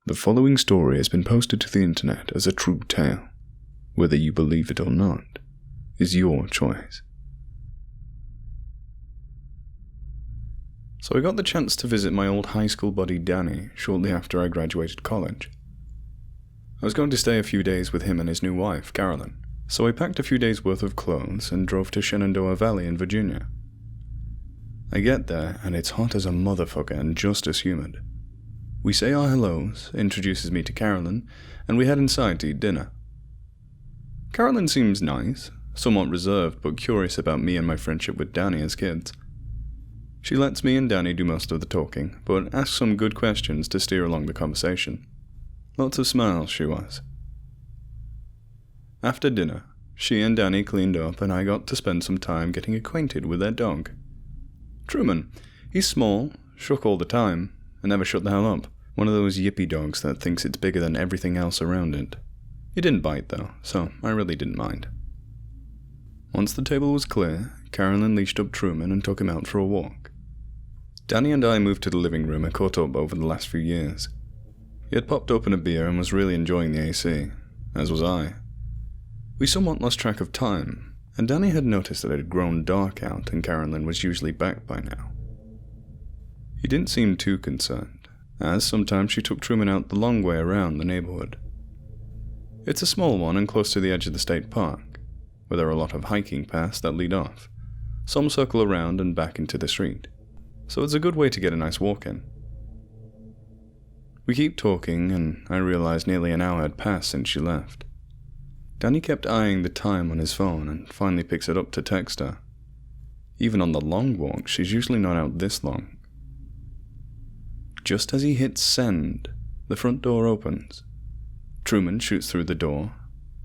The following story has been posted to the internet as a true tale. Whether you believe it or not is your choice. So I got the chance to visit my old high school buddy Danny shortly after I graduated college. I was going to stay a few days with him and his new wife, Carolyn, so I packed a few days' worth of clothes and drove to Shenandoah Valley in Virginia. I get there and it's hot as a motherfucker and just as humid. We say our hellos, introduces me to Carolyn, and we head inside to eat dinner. Carolyn seems nice, somewhat reserved but curious about me and my friendship with Danny as kids. She lets me and Danny do most of the talking, but asks some good questions to steer along the conversation. Lots of smiles she was. After dinner, she and Danny cleaned up and I got to spend some time getting acquainted with their dog. Truman. He's small, shook all the time, and never shut the hell up. One of those yippy dogs that thinks it's bigger than everything else around it. He didn't bite though, so I really didn't mind. Once the table was clear, Carolyn leashed up Truman and took him out for a walk. Danny and I moved to the living room and caught up over the last few years. He had popped open a beer and was really enjoying the AC, as was I. We somewhat lost track of time, and Danny had noticed that it had grown dark out and Carolyn was usually back by now. He didn't seem too concerned, as sometimes she took Truman out the long way around the neighborhood. It's a small one and close to the edge of the state park, where there are a lot of hiking paths that lead off. Some circle around and back into the street, so it's a good way to get a nice walk in. We keep talking, and I realized nearly an hour had passed since she left. Danny kept eyeing the time on his phone and finally picks it up to text her. Even on the long walk, she's usually not out this long. Just as he hits send, the front door opens. Truman shoots through the door.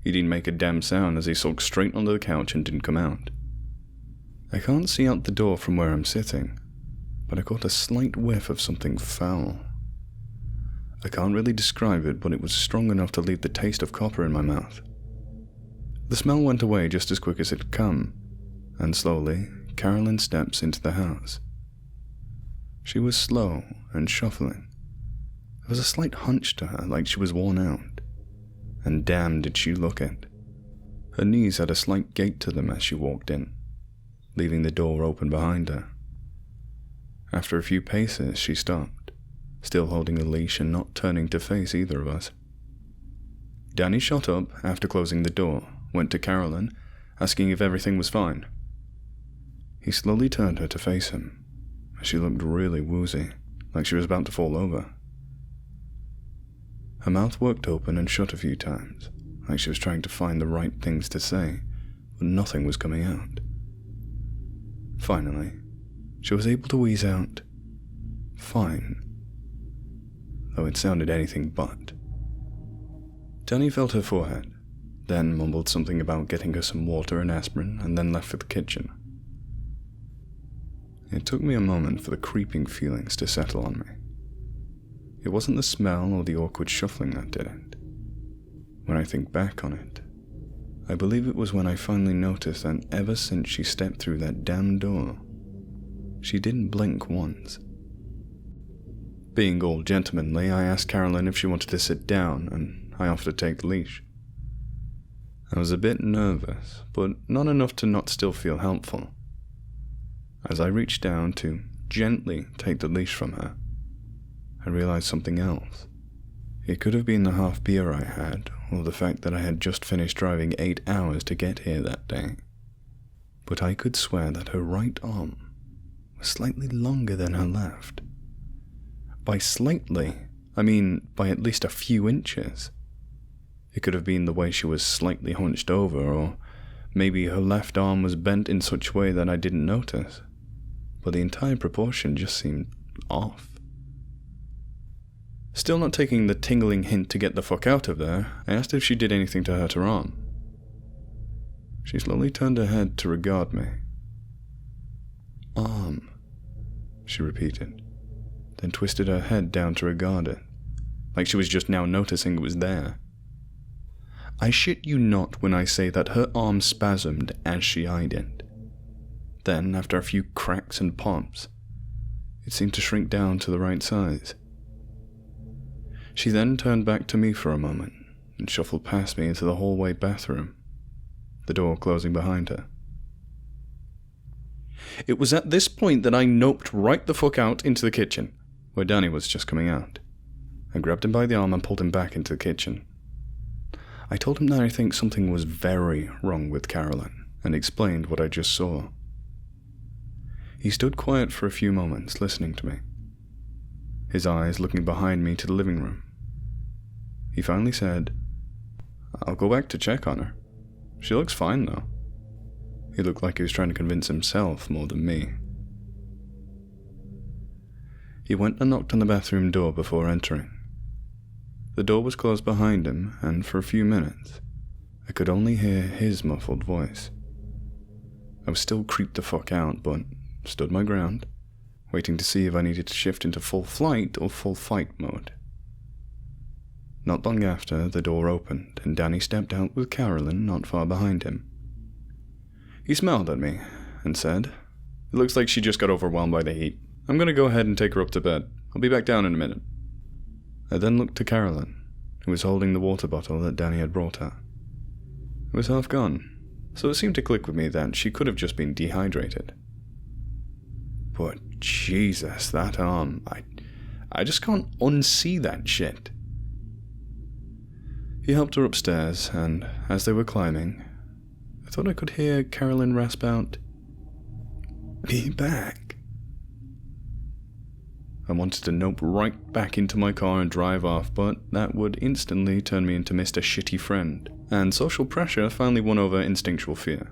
He didn't make a damn sound as he sulked straight onto the couch and didn't come out. I can't see out the door from where I'm sitting, but I caught a slight whiff of something foul. I can't really describe it, but it was strong enough to leave the taste of copper in my mouth. The smell went away just as quick as it had come, and slowly, Carolyn steps into the house. She was slow and shuffling. There was a slight hunch to her, like she was worn out. And damn did she look it. Her knees had a slight gait to them as she walked in, leaving the door open behind her. After a few paces, she stopped, still holding the leash and not turning to face either of us. Danny shot up after closing the door, went to Carolyn, asking if everything was fine. He slowly turned her to face him. She looked really woozy, like she was about to fall over. Her mouth worked open and shut a few times, like she was trying to find the right things to say, but nothing was coming out. Finally, she was able to wheeze out, "Fine," though it sounded anything but. Danny felt her forehead, then mumbled something about getting her some water and aspirin, and then left for the kitchen. It took me a moment for the creeping feelings to settle on me. It wasn't the smell or the awkward shuffling that did it. When I think back on it, I believe it was when I finally noticed that ever since she stepped through that damn door, she didn't blink once. Being all gentlemanly, I asked Carolyn if she wanted to sit down, and I offered to take the leash. I was a bit nervous, but not enough to not still feel helpful. As I reached down to gently take the leash from her, I realized something else. It could have been the half beer I had, or the fact that I had just finished driving 8 hours to get here that day. But I could swear that her right arm was slightly longer than her left. By slightly, I mean by at least a few inches. It could have been the way she was slightly hunched over, or maybe her left arm was bent in such a way that I didn't notice. But the entire proportion just seemed off. Still not taking the tingling hint to get the fuck out of there, I asked if she did anything to hurt her arm. She slowly turned her head to regard me. "Arm," she repeated, then twisted her head down to regard it, like she was just now noticing it was there. I shit you not when I say that her arm spasmed as she eyed it. Then, after a few cracks and pops, it seemed to shrink down to the right size. She then turned back to me for a moment and shuffled past me into the hallway bathroom, the door closing behind her. It was at this point that I noped right the fuck out into the kitchen, where Danny was just coming out. I grabbed him by the arm and pulled him back into the kitchen. I told him that I think something was very wrong with Carolyn, and explained what I just saw. He stood quiet for a few moments, listening to me, his eyes looking behind me to the living room. He finally said, "I'll go back to check on her. She looks fine, though." He looked like he was trying to convince himself more than me. He went and knocked on the bathroom door before entering. The door was closed behind him, and for a few minutes, I could only hear his muffled voice. I was still creeped the fuck out, but stood my ground, waiting to see if I needed to shift into full flight or full fight mode. Not long after, the door opened, and Danny stepped out with Carolyn not far behind him. He smiled at me and said, "It looks like she just got overwhelmed by the heat. I'm going to go ahead and take her up to bed. I'll be back down in a minute." I then looked to Carolyn, who was holding the water bottle that Danny had brought her. It was half gone, so it seemed to click with me that she could have just been dehydrated. But Jesus, that arm, I just can't unsee that shit. He helped her upstairs, and as they were climbing, I thought I could hear Carolyn rasp out, "Be back." I wanted to nope right back into my car and drive off, but that would instantly turn me into Mr. Shitty Friend, and social pressure finally won over instinctual fear.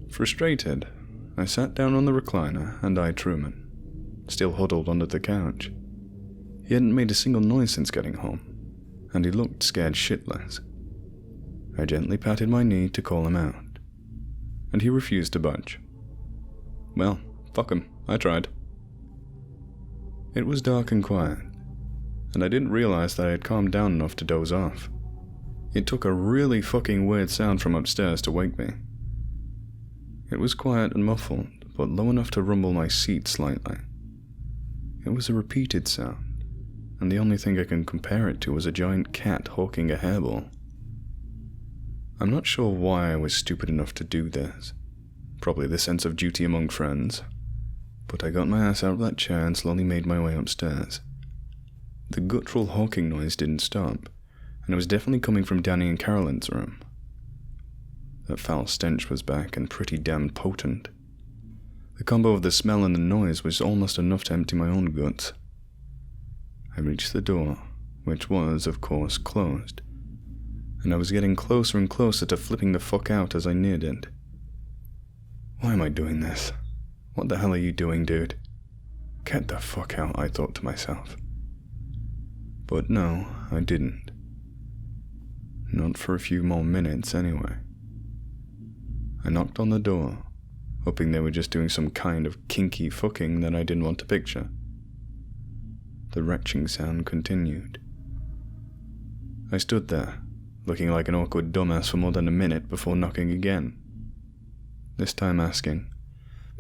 Frustrated, I sat down on the recliner and eyed Truman, still huddled under the couch. He hadn't made a single noise since getting home, and he looked scared shitless. I gently patted my knee to call him out, and he refused to budge. Well, fuck him, I tried. It was dark and quiet, and I didn't realize that I had calmed down enough to doze off. It took a really fucking weird sound from upstairs to wake me. It was quiet and muffled, but low enough to rumble my seat slightly. It was a repeated sound, and the only thing I can compare it to was a giant cat hawking a hairball. I'm not sure why I was stupid enough to do this. Probably the sense of duty among friends. But I got my ass out of that chair and slowly made my way upstairs. The guttural hawking noise didn't stop, and it was definitely coming from Danny and Carolyn's room. That foul stench was back and pretty damn potent. The combo of the smell and the noise was almost enough to empty my own guts. I reached the door, which was, of course, closed, and I was getting closer and closer to flipping the fuck out as I neared it. Why am I doing this? What the hell are you doing, dude? Get the fuck out, I thought to myself. But no, I didn't. Not for a few more minutes, anyway. I knocked on the door, hoping they were just doing some kind of kinky fucking that I didn't want to picture. The retching sound continued. I stood there, looking like an awkward dumbass for more than a minute before knocking again. This time asking,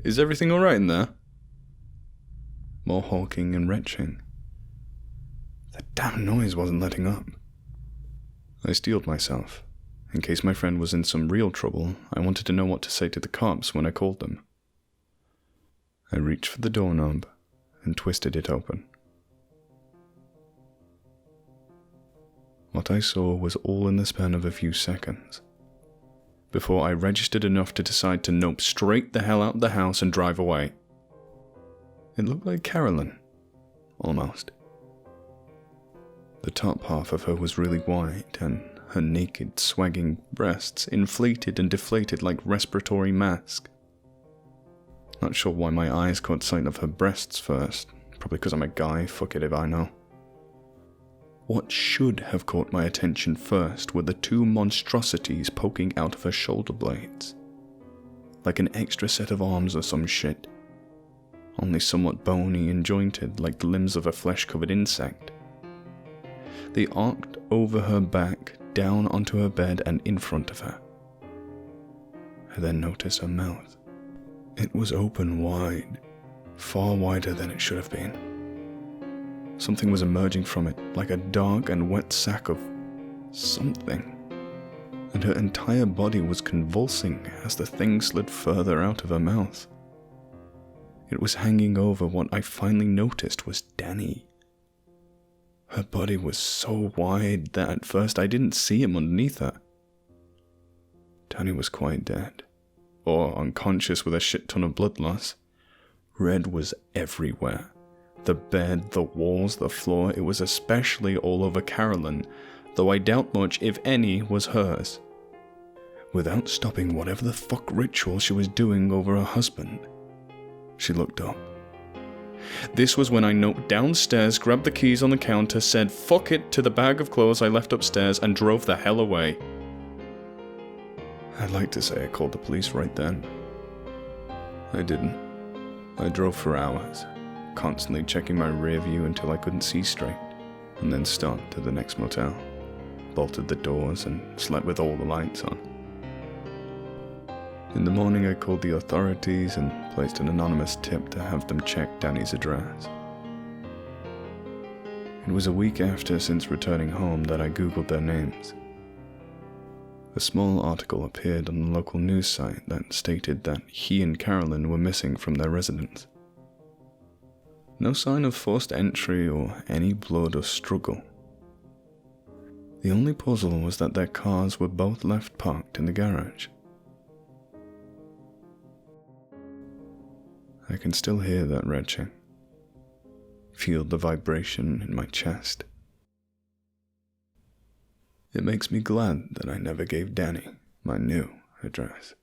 "Is everything alright in there?" More hawking and retching. The damn noise wasn't letting up. I steeled myself. In case my friend was in some real trouble, I wanted to know what to say to the cops when I called them. I reached for the doorknob and twisted it open. What I saw was all in the span of a few seconds, before I registered enough to decide to nope straight the hell out of the house and drive away. It looked like Carolyn, almost. The top half of her was really white, and her naked, swagging breasts inflated and deflated like respiratory mask. Not sure why my eyes caught sight of her breasts first, probably because I'm a guy, fuck it if I know. What should have caught my attention first were the two monstrosities poking out of her shoulder blades. Like an extra set of arms or some shit. Only somewhat bony and jointed like the limbs of a flesh-covered insect. They arced over her back, down onto her bed and in front of her. I then noticed her mouth. It was open wide, far wider than it should have been. Something was emerging from it, like a dark and wet sack of something. And her entire body was convulsing as the thing slid further out of her mouth. It was hanging over what I finally noticed was Danny. Her body was so wide that at first I didn't see him underneath her. Danny was quite dead, or unconscious with a shit ton of blood loss. Red was everywhere. The bed, the walls, the floor, it was especially all over Carolyn, though I doubt much, if any, was hers. Without stopping whatever the fuck ritual she was doing over her husband, she looked up. This was when I knelt downstairs, grabbed the keys on the counter, said fuck it to the bag of clothes I left upstairs, and drove the hell away. I'd like to say I called the police right then. I didn't. I drove for hours, constantly checking my rear view until I couldn't see straight, and then stopped at the next motel, bolted the doors, and slept with all the lights on. In the morning I called the authorities and placed an anonymous tip to have them check Danny's address. It was a week after since returning home that I googled their names. A small article appeared on the local news site that stated that he and Carolyn were missing from their residence. No sign of forced entry or any blood or struggle. The only puzzle was that their cars were both left parked in the garage. I can still hear that retching, feel the vibration in my chest. It makes me glad that I never gave Danny my new address.